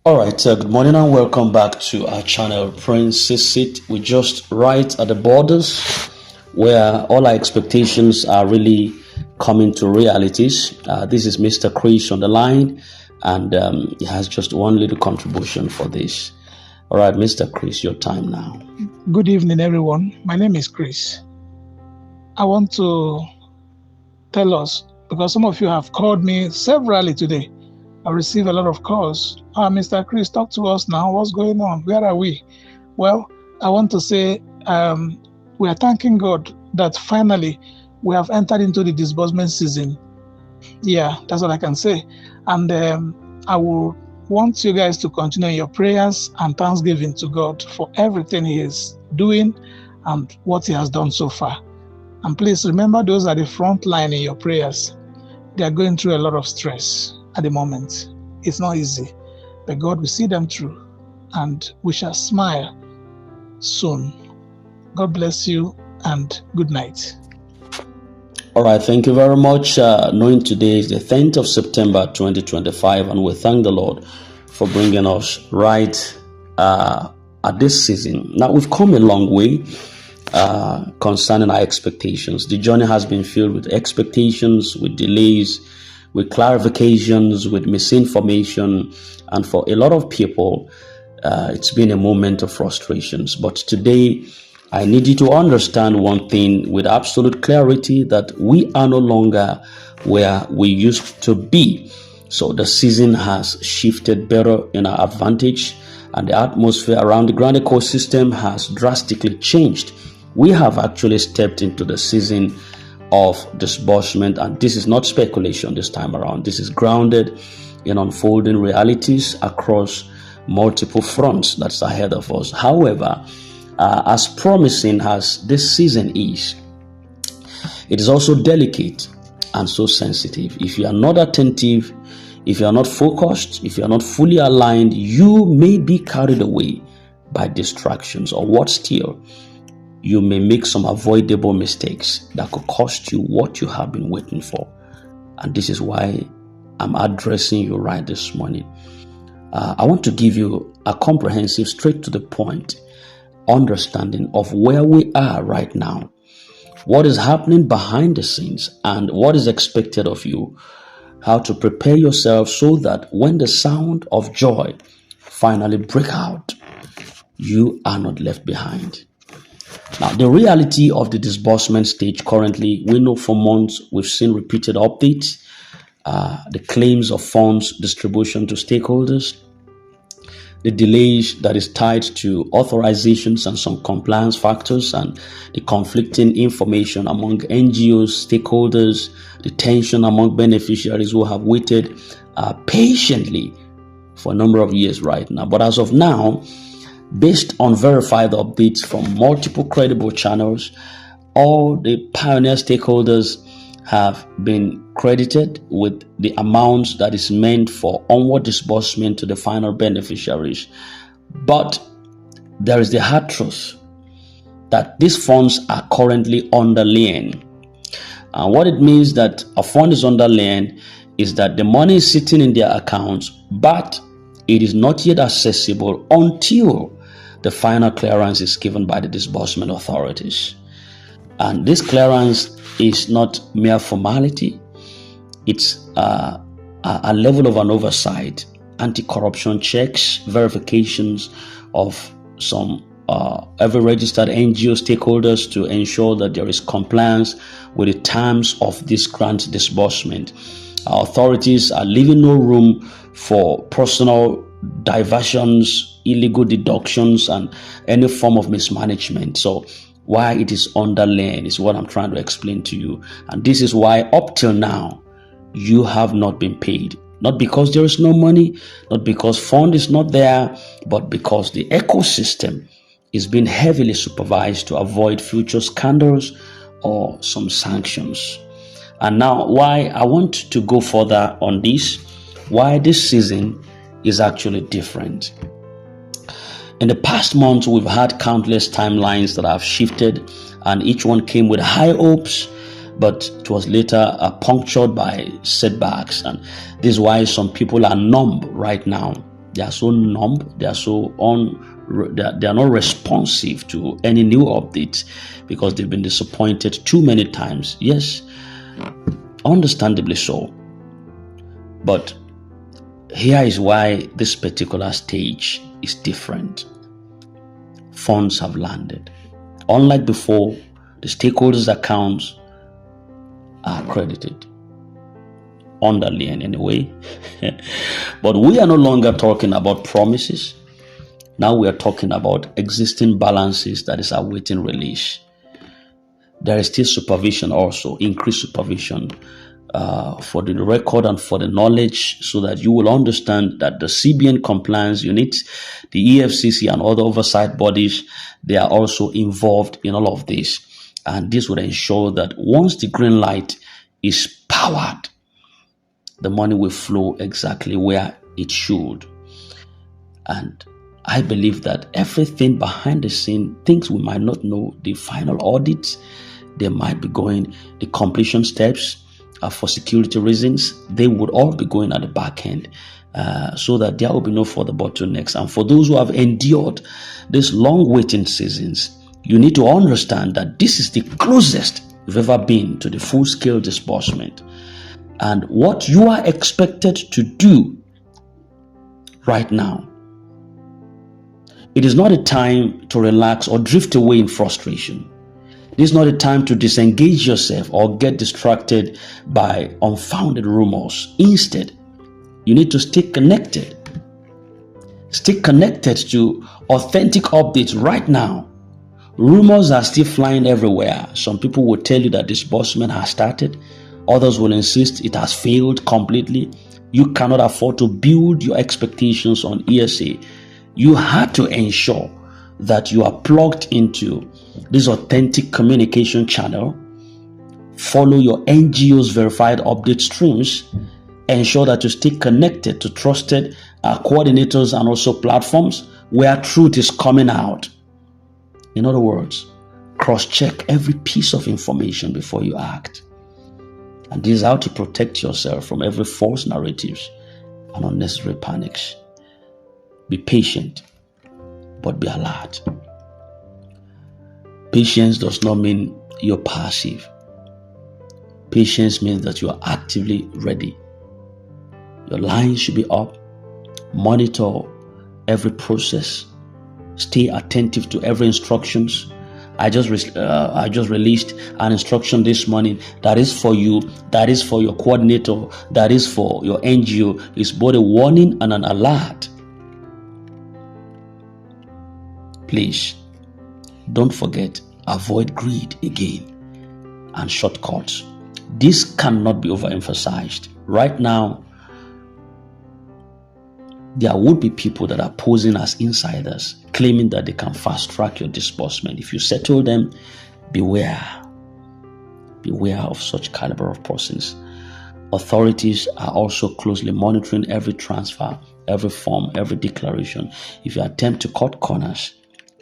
All right, good morning and welcome back to our channel, Princess Seat. We're just right at the borders where all our expectations are really coming to realities. This is Mr. Chris on the line, and he has just one little contribution for this. All right, Mr. Chris, your time now. Good evening, everyone. My name is Chris. I want to tell us, because some of you have called me severally today. I received a lot of calls. Mr. Chris, talk to us now. What's going on? Where are we? Well, I want to say we are thanking God that finally we have entered into the disbursement season. Yeah, that's what I can say. And I will want you guys to continue your prayers and thanksgiving to God for everything He is doing and what He has done so far. And please remember, those at the front line in your prayers. They are going through a lot of stress at the moment. It's not easy, but God will see them through, and we shall smile soon. God bless you, and good night. All right, thank you very much. Knowing today is the 10th of September 2025, and we thank the Lord for bringing us right at this season. Now, we've come a long way concerning our expectations. The journey has been filled with expectations, with delays, with clarifications, with misinformation, and for a lot of people, it's been a moment of frustrations. But today, I need you to understand one thing with absolute clarity, that we are no longer where we used to be. So the season has shifted better in our advantage, and the atmosphere around the grand ecosystem has drastically changed. We have actually stepped into the season of disbursement, and this is not speculation this time around. This is grounded in unfolding realities across multiple fronts that's ahead of us. However, as promising as this season is, it is also delicate and so sensitive. If you are not attentive, if you are not focused, if you are not fully aligned, you may be carried away by distractions, or what still, you may make some avoidable mistakes that could cost you what you have been waiting for. And this is why I'm addressing you right this morning. I want to give you a comprehensive, straight to the point understanding of where we are right now, what is happening behind the scenes, and what is expected of you, how to prepare yourself so that when the sound of joy finally breaks out, you are not left behind. Now, the reality of the disbursement stage currently, we know for months we've seen repeated updates, the claims of funds distribution to stakeholders, the delays that is tied to authorizations and some compliance factors, and the conflicting information among NGOs, stakeholders, the tension among beneficiaries who have waited patiently for a number of years right now. But as of now, based on verified updates from multiple credible channels, all the pioneer stakeholders have been credited with the amounts that is meant for onward disbursement to the final beneficiaries. But there is the hard truth that these funds are currently underlaying. And what it means that a fund is underlaying is that the money is sitting in their accounts, but it is not yet accessible until the final clearance is given by the disbursement authorities. And this clearance is not mere formality. It's a level of an oversight, anti-corruption checks, verifications of some every registered NGO stakeholders to ensure that there is compliance with the terms of this grant disbursement. Our authorities are leaving no room for personal diversions, illegal deductions, and any form of mismanagement. So why it is underlaying is what I'm trying to explain to you. And this is why up till now, you have not been paid. Not because there is no money, not because fund is not there, but because the ecosystem is being heavily supervised to avoid future scandals or some sanctions. And now, why I want to go further on this, why this season is actually different. In the past months, we've had countless timelines that have shifted, and each one came with high hopes, but it was later punctured by setbacks. And this is why some people are numb right now. They are so numb. They are so they are not responsive to any new updates because they've been disappointed too many times. Yes, understandably so. But here is why this particular stage is different. Funds have landed. Unlike before, the stakeholders' accounts are credited. Underlying anyway. But we are no longer talking about promises. Now we are talking about existing balances that is awaiting release. There is still supervision also, increased supervision for the record and for the knowledge, so that you will understand that the CBN compliance units, the EFCC and other oversight bodies, they are also involved in all of this. And this would ensure that once the green light is powered, the money will flow exactly where it should. And I believe that everything behind the scene, things we might not know, the final audits, they might be going, the completion steps for security reasons, they would all be going at the back end so that there will be no further bottlenecks. And for those who have endured these long waiting seasons, you need to understand that this is the closest you've ever been to the full-scale disbursement. And what you are expected to do right now, it is not a time to relax or drift away in frustration. This is not a time to disengage yourself or get distracted by unfounded rumors. Instead, you need to stay connected. Stay connected to authentic updates right now. Rumors are still flying everywhere. Some people will tell you that disbursement has started. Others will insist it has failed completely. You cannot afford to build your expectations on ESA. You have to ensure that you are plugged into this authentic communication channel. Follow your NGO's verified update streams. Ensure that you stay connected to trusted coordinators and also platforms where truth is coming out. In other words, cross-check every piece of information before you act. And this is how to protect yourself from every false narratives and unnecessary panics. Be patient, but be alert. Patience does not mean you're passive. Patience means that you are actively ready. Your lines should be up. Monitor every process. Stay attentive to every instructions. I just released an instruction this morning that is for you, that is for your coordinator, that is for your NGO. It's both a warning and an alert. Please, don't forget, avoid greed again and shortcuts. This cannot be overemphasized. Right now, there would be people that are posing as insiders, claiming that they can fast track your disbursement. If you settle them, beware. Beware of such caliber of persons. Authorities are also closely monitoring every transfer, every form, every declaration. If you attempt to cut corners,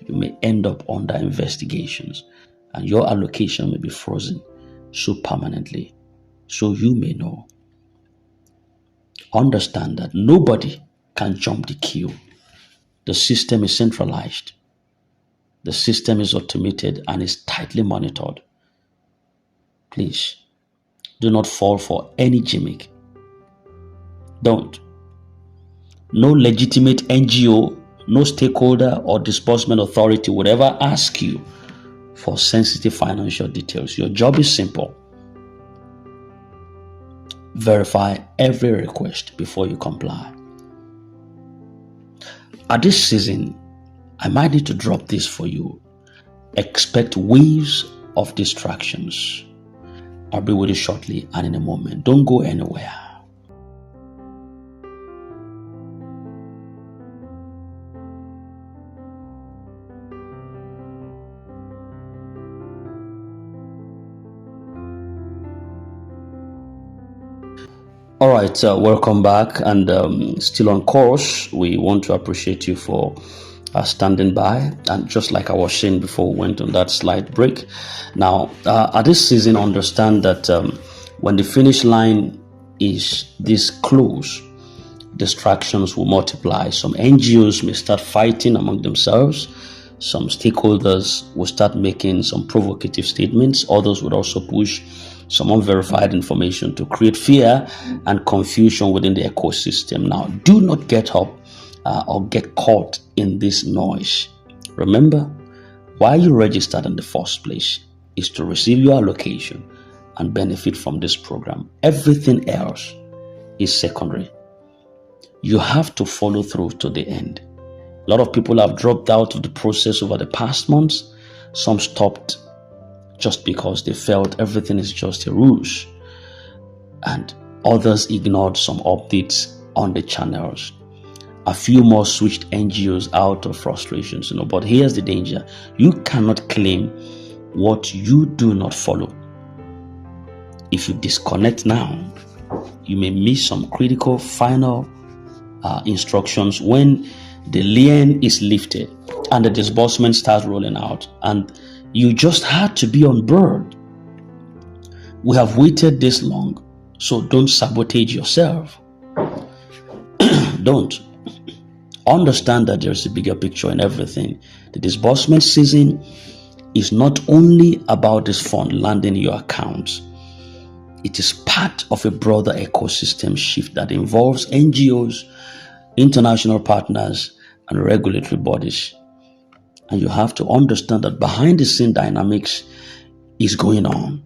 you may end up under investigations and your allocation may be frozen so permanently. So you may know. Understand that nobody can jump the queue. The system is centralized. The system is automated and is tightly monitored. Please, do not fall for any gimmick. Don't. No legitimate NGO, no stakeholder or disbursement authority would ever ask you for sensitive financial details. Your job is simple. Verify every request before you comply. At this season, I might need to drop this for you. Expect waves of distractions. I'll be with you shortly and in a moment. Don't go anywhere. All right, welcome back, and still on course. We want to appreciate you for standing by, and just like I was saying before we went on that slight break. Now, at this season, understand that when the finish line is this close, distractions will multiply. Some NGOs may start fighting among themselves. Some stakeholders will start making some provocative statements. Others would also push some unverified information to create fear and confusion within the ecosystem. Now, do not get up or get caught in this noise. Remember, why you registered in the first place is to receive your allocation and benefit from this program. Everything else is secondary. You have to follow through to the end. A lot of people have dropped out of the process over the past months. Some stopped just because they felt everything is just a ruse. And others ignored some updates on the channels. A few more switched NGOs out of frustrations, but here's the danger. You cannot claim what you do not follow. If you disconnect now, you may miss some critical final instructions when the lien is lifted and the disbursement starts rolling out, and you just had to be on board. We have waited this long, so don't sabotage yourself. Don't. Understand that there's a bigger picture in everything. The disbursement season is not only about this fund landing in your account. It is part of a broader ecosystem shift that involves NGOs, international partners, and regulatory bodies. And you have to understand that behind the scene dynamics is going on.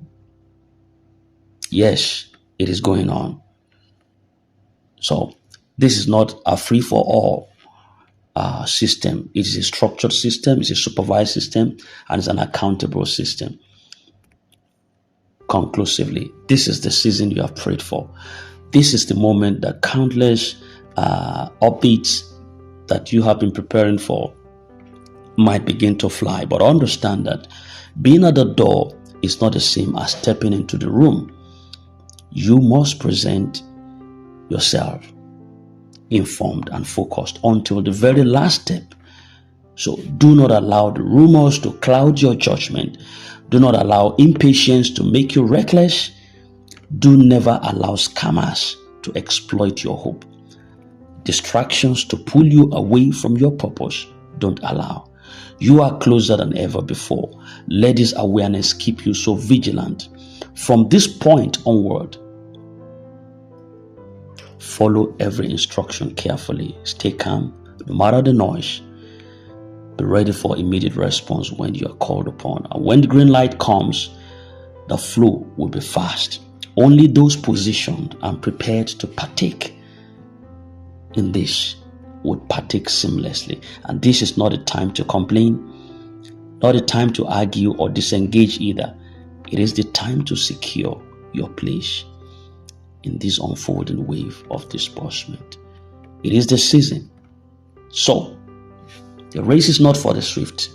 Yes, it is going on. So this is not a free-for-all system. It is a structured system, it's a supervised system, and it's an accountable system. Conclusively, this is the season you have prayed for. This is the moment that countless upbeats that you have been preparing for might begin to fly. But understand that being at the door is not the same as stepping into the room. You must present yourself informed and focused until the very last step. So do not allow the rumors to cloud your judgment. Do not allow impatience to make you reckless. Do never allow scammers to exploit your hope. Distractions to pull you away from your purpose. Don't allow. You are closer than ever before. Let this awareness keep you so vigilant. From this point onward, follow every instruction carefully. Stay calm, no matter the noise. Be ready for immediate response when you are called upon. And when the green light comes, the flow will be fast. Only those positioned and prepared to partake in this would partake seamlessly. And this is not a time to complain, not a time to argue or disengage either. It is the time to secure your place in this unfolding wave of disbursement. It is the season. So, the race is not for the swift,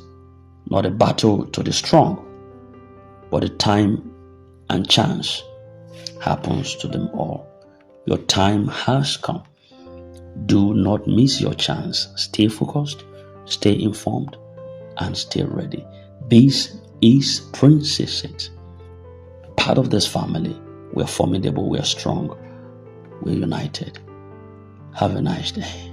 not a battle to the strong, but the time and chance happens to them all. Your time has come. Do not miss your chance. Stay focused, stay informed, and stay ready. This is Princess It. Part of this family. We are formidable, we are strong, we are united. Have a nice day.